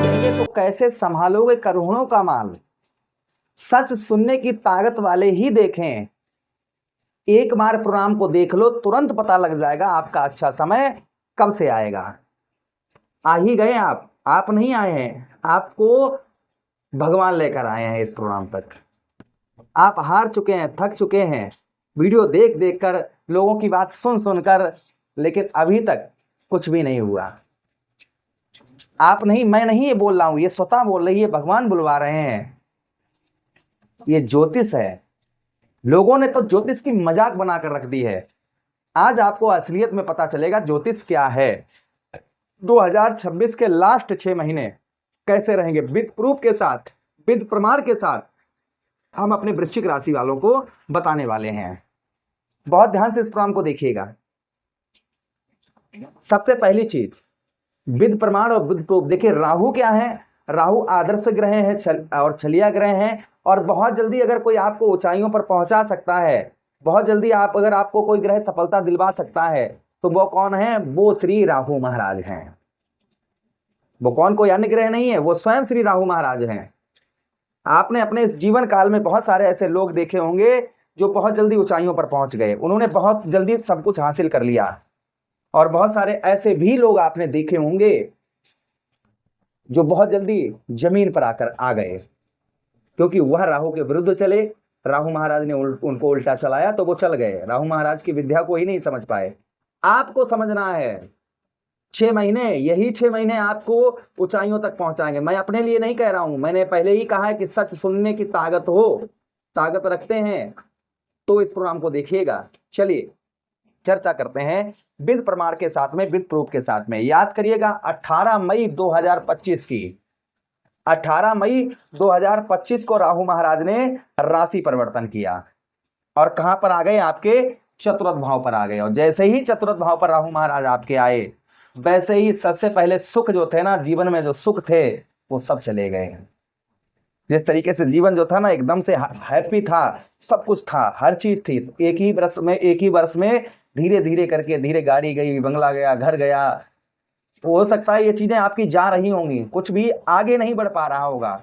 देंगे तो कैसे संभालोगे करोड़ों का माल। सच सुनने की ताकत वाले ही देखें। एक बार प्रोग्राम को देख लो, तुरंत पता लग जाएगा आपका अच्छा समय कब से आएगा। आ ही गए आप नहीं आए हैं, आपको भगवान लेकर आए हैं इस प्रोग्राम तक। आप हार चुके हैं, थक चुके हैं, वीडियो देख देख कर, लोगों की बात सुन सुनकर, लेकिन अभी तक कुछ भी नहीं हुआ। आप नहीं, मैं नहीं ये बोल रहा हूं, ये स्वतः बोल रही है, भगवान बुलवा रहे हैं। ये ज्योतिष है। लोगों ने तो ज्योतिष की मजाक बनाकर रख दी है। आज आपको असलियत में पता चलेगा ज्योतिष क्या है। 2026 के लास्ट 6 महीने कैसे रहेंगे, विद प्रूफ के साथ, विद प्रमाण के साथ हम अपने वृश्चिक राशि वालों को बताने वाले हैं। बहुत ध्यान से इस प्रोग्राम को देखिएगा। सबसे पहली चीज विद प्रमाण और विद प्रूफ। देखिए राहु क्या है, राहु आदर्श ग्रह है और छलिया ग्रह है, और बहुत जल्दी अगर कोई आपको ऊंचाइयों पर पहुंचा सकता है, बहुत जल्दी अगर आपको कोई ग्रह सफलता दिलवा सकता है, तो वो कौन है? वो श्री राहु महाराज हैं। वो कौन, कोई अन्य ग्रह नहीं है, वो स्वयं श्री राहु महाराज हैं। आपने अपने इस जीवन काल में बहुत सारे ऐसे लोग देखे होंगे जो बहुत जल्दी ऊंचाइयों पर पहुंच गए, उन्होंने बहुत जल्दी सब कुछ हासिल कर लिया। और बहुत सारे ऐसे भी लोग आपने देखे होंगे जो बहुत जल्दी जमीन पर आकर आ गए, क्योंकि वह राहु के विरुद्ध चले। राहु महाराज ने उनको उल्टा चलाया तो वो चल गए। राहु महाराज की विद्या को ही नहीं समझ पाए। आपको समझना है 6 महीने, यही 6 महीने आपको ऊंचाइयों तक पहुंचाएंगे। मैं अपने लिए नहीं कह रहा हूं, मैंने पहले ही कहा है कि सच सुनने की ताकत रखते हैं तो इस प्रोग्राम को देखिएगा। चलिए चर्चा करते हैं विद प्रमाण के साथ में, विद प्रूफ के साथ में। याद करिएगा 18 मई 2025 की, 18 मई 2025 को राहु महाराज ने राशि परिवर्तन किया और कहां पर आ गए? आपके चतुर्थ भाव पर आ गए। और जैसे ही चतुर्थ भाव पर राहु महाराज आपके आए, वैसे ही सबसे पहले सुख जो थे ना, जीवन में जो सुख थे वो सब चले गए। जिस तरीके से जीवन जो था ना एकदम से हैप्पी था, सब कुछ था, हर चीज थी, एक ही वर्ष में धीरे धीरे करके, धीरे गाड़ी गई, बंगला गया, घर गया, तो हो सकता है ये चीजें आपकी जा रही होंगी, कुछ भी आगे नहीं बढ़ पा रहा होगा।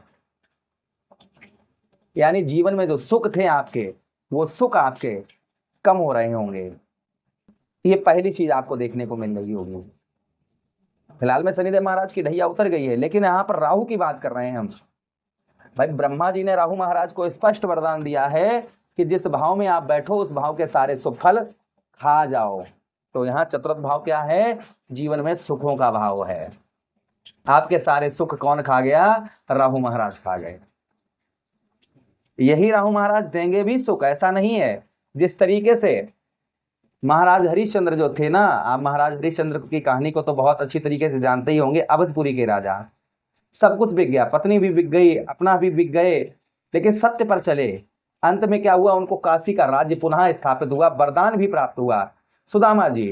यानी जीवन में जो सुख थे आपके, वो सुख आपके कम हो रहे होंगे। ये पहली चीज आपको देखने को मिल रही होगी। फिलहाल में शनिदेव महाराज की ढैया उतर गई है, लेकिन यहाँ पर राहु की बात कर रहे हैं हम। भाई ब्रह्मा जी ने राहु महाराज को स्पष्ट वरदान दिया है कि जिस भाव में आप बैठो उस भाव के सारे सुख फल खा जाओ। तो यहाँ चतुर्थ भाव क्या है? जीवन में सुखों का भाव है। आपके सारे सुख कौन खा गया? राहु महाराज खा गए। यही राहु महाराज देंगे भी सुख, ऐसा नहीं है। जिस तरीके से महाराज हरिश्चंद्र जो थे ना, आप महाराज हरिश्चंद्र की कहानी को तो बहुत अच्छी तरीके से जानते ही होंगे। अवधपुरी के राजा, सब कुछ बिक गया, पत्नी भी बिक गई, अपना भी बिक गए, लेकिन सत्य पर चले। अंत में क्या हुआ? उनको काशी का राज्य पुनः स्थापित हुआ, वरदान भी प्राप्त हुआ। सुदामा जी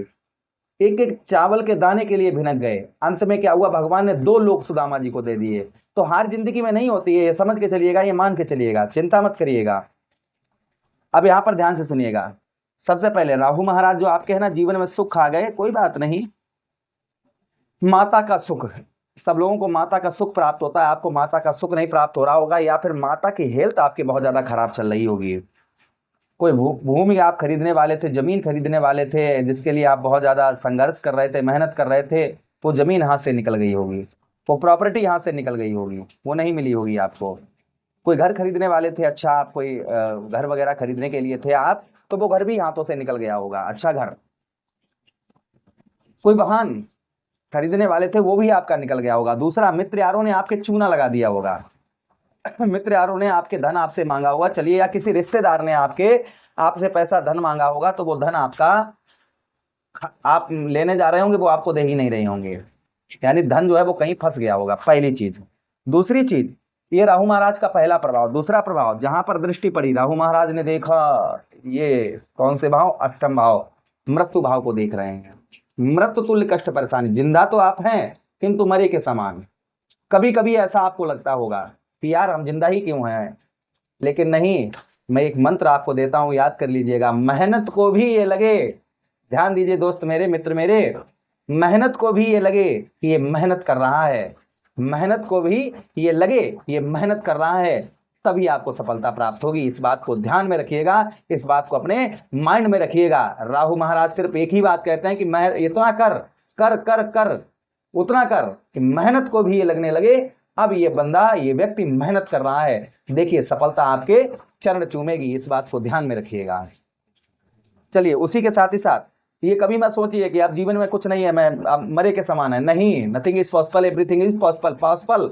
एक एक चावल के दाने के लिए भिनक गए। अंत में क्या हुआ? भगवान ने 2 लोक सुदामा जी को दे दिए। तो हार जिंदगी में नहीं होती है, ये समझ के चलिएगा, ये मान के चलिएगा, चिंता मत करिएगा। अब यहां पर ध्यान से सुनिएगा। सबसे पहले राहु महाराज जो आपके है ना, जीवन में सुख आ गए, कोई बात नहीं। माता का सुख, सब लोगों को माता का सुख प्राप्त होता है, आपको माता का सुख नहीं प्राप्त हो रहा होगा, या फिर माता की हेल्थ आपकी बहुत ज्यादा खराब चल रही होगी। कोई भूमि आप खरीदने वाले थे, जमीन खरीदने वाले थे, जिसके लिए आप बहुत ज्यादा संघर्ष कर रहे थे, मेहनत कर रहे थे, वो जमीन हाथ से निकल गई होगी, वो प्रॉपर्टी हाथ से निकल गई होगी, वो नहीं मिली होगी आपको। कोई घर खरीदने वाले थे, अच्छा आप कोई घर वगैरह खरीदने के लिए थे आप, तो वो घर भी हाथों से निकल गया होगा, अच्छा घर। कोई वाहन खरीदने वाले थे, वो भी आपका निकल गया होगा। दूसरा, मित्र यारों ने आपके चूना लगा दिया होगा मित्र यारों ने आपके धन आपसे मांगा होगा, चलिए, या किसी रिश्तेदार ने आपसे पैसा धन मांगा होगा, तो वो धन आपका आप लेने जा रहे होंगे, वो आपको दे ही नहीं रहे होंगे। यानी धन जो है वो कहीं फंस गया होगा, पहली चीज। दूसरी चीज, ये राहु महाराज का पहला प्रभाव। दूसरा प्रभाव, जहां पर दृष्टि पड़ी, राहु महाराज ने देखा, ये कौन से भाव? अष्टम भाव, मृत्यु भाव को देख रहे हैं। मृत्यु तुल्य कष्ट परेशानी, जिंदा तो आप हैं किंतु मरे के समान। कभी कभी ऐसा आपको लगता होगा कि यार हम जिंदा ही क्यों हैं, लेकिन नहीं, मैं एक मंत्र आपको देता हूं, याद कर लीजिएगा। मेहनत को भी ये लगे, ध्यान दीजिए दोस्त मेरे, मित्र मेरे, मेहनत को भी ये लगे कि ये मेहनत कर रहा है, मेहनत को भी ये लगे ये मेहनत कर रहा है, तभी आपको सफलता प्राप्त होगी। इस बात को ध्यान में रखिएगा, इस बात को अपने माइंड में रखिएगा। राहु महाराज सिर्फ एक ही बात कहते हैं कि मैं इतना कर कर कर कर उतना कर कि मेहनत को भी ये लगने लगे अब ये बंदा ये व्यक्ति मेहनत कर रहा है। देखिए सफलता आपके चरण चूमेगी, इस बात को ध्यान में रखिएगा। चलिए उसी के साथ ही साथ ये कभी मत सोचिए कि आप जीवन में कुछ नहीं है, मैं मरे के समान है, नहीं। Nothing is possible, everything is possible. Possible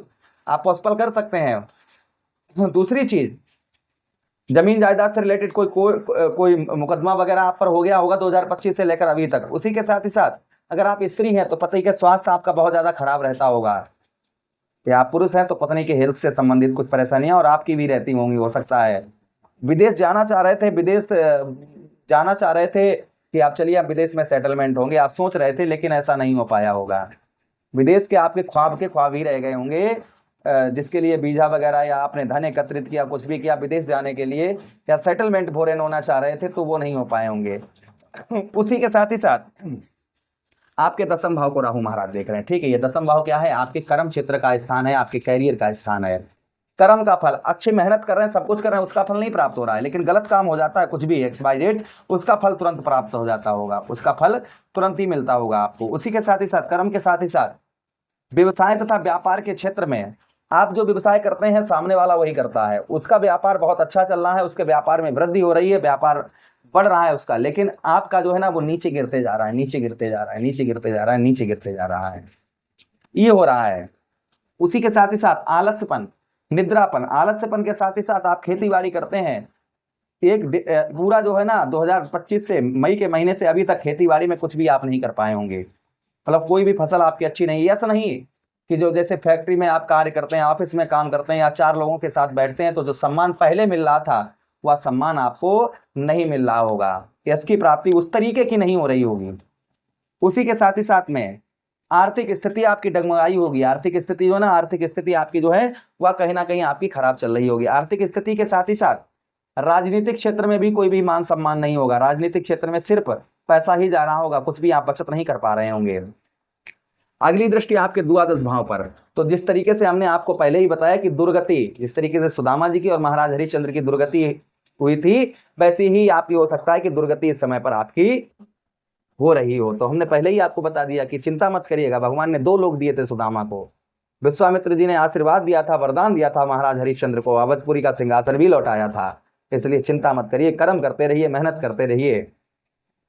आप पॉसिबल कर सकते हैं। दूसरी चीज, जमीन जायदाद से रिलेटेड कोई मुकदमा वगैरह आप पर हो गया होगा 2025 से लेकर अभी तक। उसी के साथ ही साथ अगर आप स्त्री हैं तो पति के स्वास्थ्य आपका बहुत ज्यादा खराब रहता होगा, या आप पुरुष हैं तो पत्नी के हेल्थ से संबंधित कुछ परेशानियां और आपकी भी रहती होंगी, हो सकता है। विदेश जाना चाह रहे थे, विदेश जाना चाह रहे थे कि आप चलिए आप विदेश में सेटलमेंट होंगे, आप सोच रहे थे, लेकिन ऐसा नहीं हो पाया होगा। विदेश के आपके ख्वाब ही रह गए होंगे, जिसके लिए वीजा वगैरह या आपने धन एकत्रित किया, कुछ भी किया विदेश जाने के लिए, या सेटलमेंट फॉरेन होना चाह रहे थे, तो वो नहीं हो पाए होंगे। उसी के साथ ही साथ आपके दसम भाव को राहु महाराज देख रहे हैं, ठीक है। ये दसम भाव क्या है? आपके कर्म क्षेत्र का स्थान है, आपके कैरियर का स्थान है। कर्म का फल, अच्छी मेहनत कर रहे हैं, सब कुछ कर रहे हैं, उसका फल नहीं प्राप्त हो रहा है, लेकिन गलत काम हो जाता है कुछ भी XYZ, उसका फल तुरंत प्राप्त हो जाता होगा, उसका फल तुरंत ही मिलता होगा आपको। उसी के साथ ही साथ कर्म के साथ ही साथ व्यवसाय तथा व्यापार के क्षेत्र में आप जो व्यवसाय करते हैं सामने वाला वही करता है, उसका व्यापार बहुत अच्छा चल रहा है, उसके व्यापार में वृद्धि हो रही है, व्यापार बढ़ रहा है उसका, लेकिन आपका जो है ना वो नीचे गिरते जा रहा है, नीचे गिरते जा रहा है, नीचे गिरते जा रहा है, नीचे गिरते जा रहा है, ये हो रहा है। उसी के साथ ही साथ आलस्यपन, निद्रापन, आलस्यपन के साथ ही साथ आप खेती बाड़ी करते हैं, एक पूरा जो है ना 2025 से मई के महीने से अभी तक खेती बाड़ी में कुछ भी आप नहीं कर पाए होंगे, मतलब कोई भी फसल आपकी अच्छी नहीं है। ऐसा नहीं कि जो जैसे फैक्ट्री में आप कार्य करते हैं, ऑफिस में काम करते हैं, या 4 लोगों के साथ बैठते हैं, तो जो सम्मान पहले मिल रहा था वह सम्मान आपको नहीं मिल रहा होगा, यश की प्राप्ति उस तरीके की नहीं हो रही होगी। उसी के साथ ही साथ में आर्थिक स्थिति आपकी डगमगाई होगी, आर्थिक स्थिति जो है ना, आर्थिक स्थिति आपकी जो है वह कहीं ना कहीं आपकी खराब चल रही होगी। आर्थिक स्थिति के साथ ही साथ राजनीतिक क्षेत्र में भी कोई भी मान सम्मान नहीं होगा, राजनीतिक क्षेत्र में सिर्फ पैसा ही जा रहा होगा, कुछ भी आप बचत नहीं कर पा रहे होंगे। अगली दृष्टि आपके द्वादश भाव पर, तो जिस तरीके से हमने आपको पहले ही बताया कि दुर्गति, जिस तरीके से सुदामा जी की और महाराज हरिश्चंद्र की दुर्गति हुई थी, वैसी ही आपकी हो सकता है कि दुर्गति इस समय पर आपकी हो रही हो। तो हमने पहले ही आपको बता दिया कि चिंता मत करिएगा, भगवान ने 2 लोग दिए थे सुदामा को, विश्वामित्र जी ने आशीर्वाद दिया था, वरदान दिया था महाराज हरिश्चंद्र को, अवधपुरी का सिंहासन भी लौटाया था। इसलिए चिंता मत करिए, कर्म करते रहिए, मेहनत करते रहिए।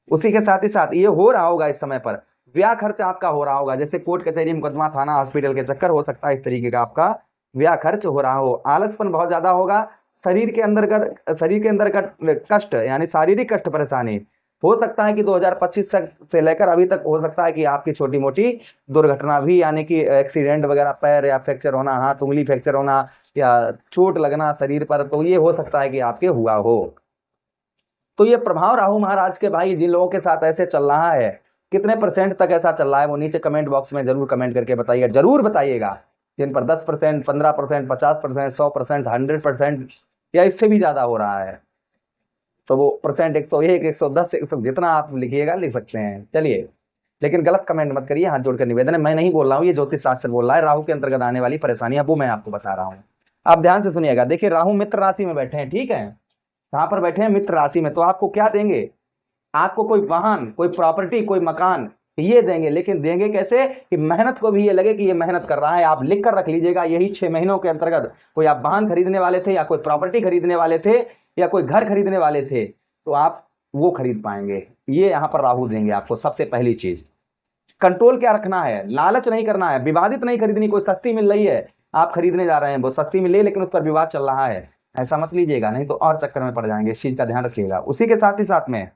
उसी के साथ ही साथ ये हो रहा होगा इस समय पर व्यय खर्च आपका हो रहा होगा, जैसे कोर्ट कचहरी, मुकदमा, थाना, हॉस्पिटल के चक्कर, हो सकता है इस तरीके का आपका व्यय खर्च हो रहा हो। आलसपन बहुत ज्यादा होगा, शरीर के अंदर कष्ट यानी शारीरिक कष्ट परेशानी हो सकता है कि 2025 से लेकर अभी तक हो सकता है कि आपकी छोटी मोटी दुर्घटना भी, यानी कि एक्सीडेंट वगैरह, पैर या फ्रैक्चर होना, हाथ उंगली फ्रैक्चर होना, या चोट लगना शरीर पर, तो ये हो सकता है कि आपके हुआ हो। तो ये प्रभाव राहु महाराज के भाई जिन लोगों के साथ ऐसे चल रहा है, कितने % तक ऐसा चल रहा है वो नीचे कमेंट बॉक्स में जरूर कमेंट करके बताइएगा, जरूर बताइएगा। जिन पर 10%, 15%, 50%, 100%, 100% या इससे भी ज्यादा हो रहा है, तो वो %, 101, 110, 100 जितना आप लिखिएगा लिख सकते हैं। चलिए, लेकिन गलत कमेंट मत करिए, हाथ जोड़कर निवेदन है, मैं नहीं बोल रहा हूँ, ये ज्योतिष शास्त्र बोल रहा है। राहु के अंतर्गत आने वाली परेशानियां वो मैं आपको बता रहा हूँ, आप ध्यान से सुनिएगा। देखिए राहु मित्र राशि में बैठे हैं, ठीक है, कहाँ पर बैठे हैं? मित्र राशि में। तो आपको क्या देंगे? आपको कोई वाहन, कोई प्रॉपर्टी, कोई मकान ये देंगे, लेकिन देंगे कैसे कि मेहनत को भी ये लगे कि ये मेहनत कर रहा है। आप लिख कर रख लीजिएगा, यही 6 महीनों के अंतर्गत कोई आप वाहन खरीदने वाले थे, या कोई प्रॉपर्टी खरीदने वाले थे, या कोई घर खरीदने वाले थे, तो आप वो खरीद पाएंगे। ये यहाँ पर राहु देंगे आपको। सबसे पहली चीज, कंट्रोल क्या रखना है, लालच नहीं करना है, विवादित नहीं खरीदनी। कोई सस्ती मिल रही है, आप खरीदने जा रहे हैं, वो सस्ती मिल रही है लेकिन उस पर विवाद चल रहा है, ऐसा मत लीजिएगा, नहीं तो और चक्कर में पड़ जाएंगे। इस चीज का ध्यान रखिएगा। उसी के साथ ही साथ में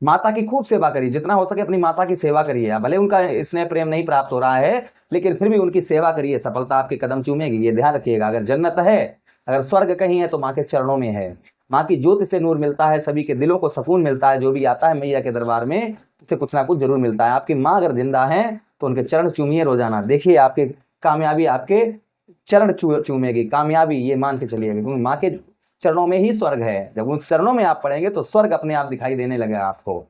माता की खूब सेवा करिए, जितना हो सके अपनी माता की सेवा करिए। भले उनका स्नेह प्रेम नहीं प्राप्त हो रहा है, लेकिन फिर भी उनकी सेवा करिए, सफलता आपके कदम चूमेगी, ये ध्यान रखिएगा। अगर जन्नत है, अगर स्वर्ग कहीं है, तो माँ के चरणों में है। माँ की ज्योति से नूर मिलता है, सभी के दिलों को सुकून मिलता है। जो भी आता है मैया के दरबार में, उसे कुछ ना कुछ जरूर मिलता है। आपकी माँ अगर जिंदा है तो उनके चरण चूमिए रोजाना, देखिए आपके कामयाबी आपके चरण चूमेगी, कामयाबी ये मान के चलिएगा, क्योंकि माँ के चरणों में ही स्वर्ग है। जब उन चरणों में आप पड़ेंगे तो स्वर्ग अपने आप दिखाई देने लगेगा आपको।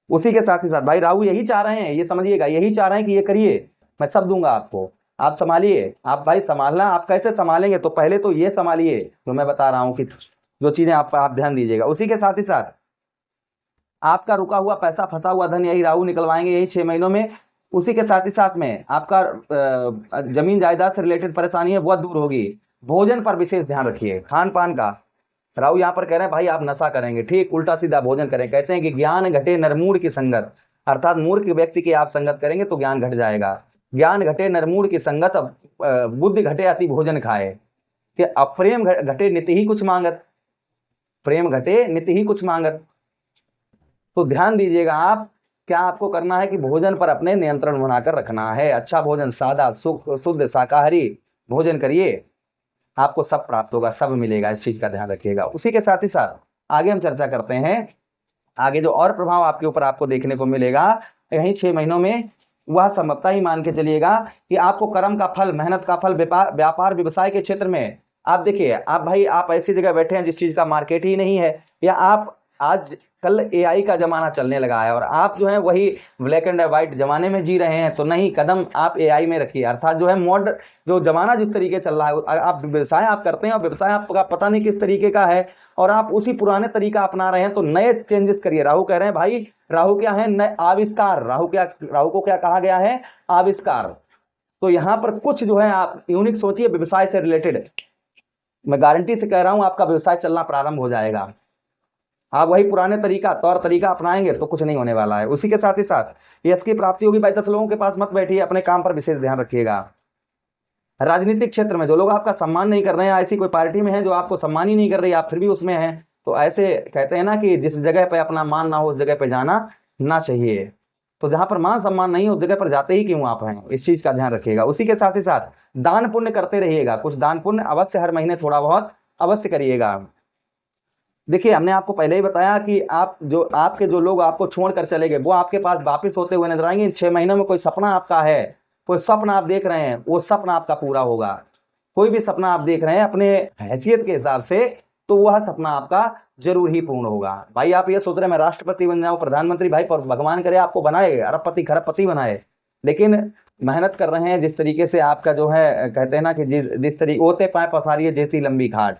उसी के साथ ही साथ भाई राहु यही चाह रहे हैं, ये समझिएगा, यही चाह रहे हैं कि ये करिए, मैं सब दूंगा आपको। आप संभालिए, आप भाई संभालना, आप कैसे संभालेंगे, तो पहले तो ये संभालिए जो मैं बता रहा हूं कि जो चीजें आप ध्यान दीजिएगा। उसी के साथ ही साथ आपका रुका हुआ पैसा, फंसा हुआ धन यही राहु निकलवाएंगे यही 6 महीनों में। उसी के साथ ही साथ में आपका जमीन जायदाद से रिलेटेड परेशानी है वह दूर होगी। भोजन पर विशेष ध्यान रखिए, खान पान का। राहु यहाँ पर कह रहे हैं भाई आप नशा करेंगे, ठीक उल्टा सीधा भोजन करें। कहते हैं कि ज्ञान घटे नरमूढ़ की संगत, अर्थात मूर्ख व्यक्ति की आप संगत करेंगे तो ज्ञान घट जाएगा। ज्ञान घटे नरमूढ़ की संगत, बुद्धि घटे अति भोजन खाए। कि अप्रेम घटे नित्य ही कुछ मांगत, प्रेम घटे नित्य ही कुछ मांगत। तो ध्यान दीजिएगा आप, क्या आपको करना है कि भोजन पर अपने नियंत्रण बनाकर रखना है। अच्छा भोजन, सादा शुद्ध शाकाहारी भोजन करिए, आपको सब प्राप्त होगा, सब मिलेगा, इस चीज का ध्यान रखिएगा। उसी के साथ ही साथ आगे हम चर्चा करते हैं, आगे जो और प्रभाव आपके ऊपर आपको देखने को मिलेगा यही 6 महीनों में, वह संभवतः ही मान के चलिएगा कि आपको कर्म का फल, मेहनत का फल, व्यापार व्यवसाय के क्षेत्र में आप देखिए, आप भाई आप ऐसी जगह बैठे हैं जिस चीज का मार्केट ही नहीं है, या आप आज कल एआई का जमाना चलने लगा है और आप जो है वही ब्लैक एंड व्हाइट जमाने में जी रहे हैं, तो नहीं, कदम आप एआई में रखिए। अर्थात जो है मॉडर्न जो जमाना जिस तरीके चल रहा है, आप व्यवसाय आप करते हैं और व्यवसाय आपका पता नहीं किस तरीके का है और आप उसी पुराने तरीका अपना रहे हैं, तो नए चेंजेस करिए। राहु कह रहे हैं भाई, राहु क्या है, नए आविष्कार। राहु को क्या कहा गया है, आविष्कार। तो यहाँ पर कुछ जो है आप यूनिक सोचिए व्यवसाय से रिलेटेड, मैं गारंटी से कह रहा हूं आपका व्यवसाय चलना प्रारंभ हो जाएगा। आप वही पुराने तौर तरीका अपनाएंगे तो कुछ नहीं होने वाला है। उसी के साथ ही साथ यश की प्राप्ति होगी। भाई 10 लोगों के पास मत बैठिए, अपने काम पर विशेष ध्यान रखिएगा। राजनीतिक क्षेत्र में जो लोग आपका सम्मान नहीं कर रहे हैं, ऐसी कोई पार्टी में है जो आपको सम्मान ही नहीं कर रही, आप फिर भी उसमें हैं, तो ऐसे कहते हैं ना कि जिस जगह पर अपना मान ना हो उस जगह पर जाना ना चाहिए। तो जहां पर मान सम्मान नहीं उस जगह पर जाते ही क्यों आप हैं, इस चीज का ध्यान रखिएगा। उसी के साथ ही साथ दान पुण्य करते रहिएगा, कुछ दान पुण्य अवश्य हर महीने थोड़ा बहुत अवश्य करिएगा। देखिए हमने आपको पहले ही बताया कि आपके जो लोग आपको छोड़कर चले गए वो आपके पास वापस होते हुए नजर आएंगे। इन 6 महीनों में कोई सपना आपका है, कोई स्वप्न आप देख रहे हैं, वो सपना आपका पूरा होगा। कोई भी सपना आप देख रहे हैं अपने हैसियत के हिसाब से, तो वह सपना आपका जरूर ही पूर्ण होगा। भाई आप ये सोच रहे हैं मैं राष्ट्रपति बन जाऊं, प्रधानमंत्री, भाई भगवान करे आपको बनाए अरबपति खरबपति बनाए, लेकिन मेहनत कर रहे हैं जिस तरीके से आपका जो है कहते हैं ना कि जिस तरीके होते पाए पसारिए जेती लंबी खाट,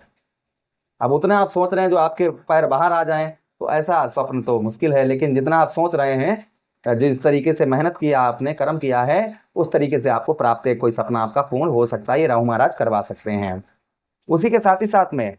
अब उतना आप सोच रहे हैं जो आपके पैर बाहर आ जाएं, तो ऐसा स्वप्न तो मुश्किल है। लेकिन जितना आप सोच रहे हैं, जिस तरीके से मेहनत किया आपने, कर्म किया है, उस तरीके से आपको प्राप्त है, कोई सपना आपका पूर्ण हो सकता है, ये राहु महाराज करवा सकते हैं। उसी के साथ ही साथ में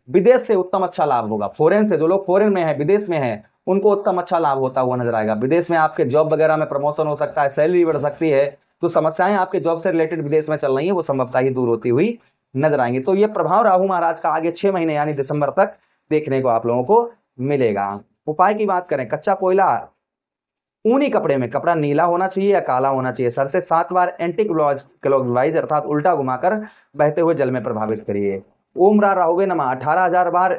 विदेश से उत्तम अच्छा लाभ होगा। फॉरेन से जो लोग फॉरेन में है, विदेश में है, उनको उत्तम अच्छा लाभ होता हुआ नजर आएगा। विदेश में आपके जॉब वगैरह में प्रमोशन हो सकता है, सैलरी बढ़ सकती है। जो समस्याएं आपके जॉब से रिलेटेड विदेश में चल रही है वो संभवतः ही दूर होती हुई नजर आएंगे। तो ये प्रभाव राहु महाराज का आगे 6 महीने यानी दिसंबर तक देखने को आप लोगों को मिलेगा। उपाय की बात करें, कच्चा कोयला ऊनी कपड़े में, कपड़ा नीला होना चाहिए या काला होना चाहिए, सर से 7 बार एंटी क्लॉकवाइज अर्थात उल्टा घुमाकर बहते हुए जल में प्रभावित करिए। ओम रा राहुवे नमः 18,000 बार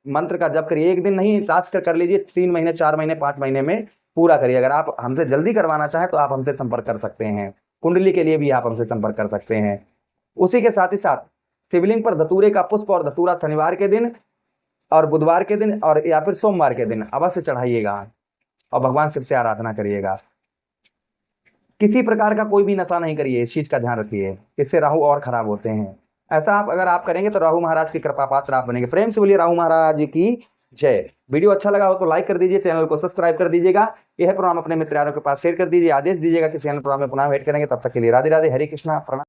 मंत्र का जप करिए। एक दिन नहीं, टास्क कर लीजिए, 3 महीने 4 महीने 5 महीने में पूरा करिए। अगर आप हमसे जल्दी करवाना चाहें तो आप हमसे संपर्क कर सकते हैं। कुंडली के लिए भी आप हमसे संपर्क कर सकते हैं। उसी के साथ ही साथ शिवलिंग पर धतूरे का पुष्प और धतूरा शनिवार के दिन और बुधवार के दिन और या फिर सोमवार के दिन अवश्य चढ़ाइएगा और भगवान शिव से आराधना करिएगा। किसी प्रकार का कोई भी नशा नहीं करिए, इस चीज का ध्यान रखिए, इससे राहु और खराब होते हैं। ऐसा अगर आप करेंगे तो राहु महाराज की कृपा पात्र आप बनेंगे। प्रेम से बोलिए राहु महाराज की जय। वीडियो अच्छा लगा हो तो लाइक कर दीजिए, चैनल को सब्सक्राइब कर दीजिएगा। यह प्रोग्राम अपने मित्रों के पास शेयर कर दीजिए, आदेश दीजिएगा किसी अन्य प्रोग्राम में पुनः वेट करेंगे। तब तक के लिए राधे राधे, हरे कृष्णा, प्रणाम।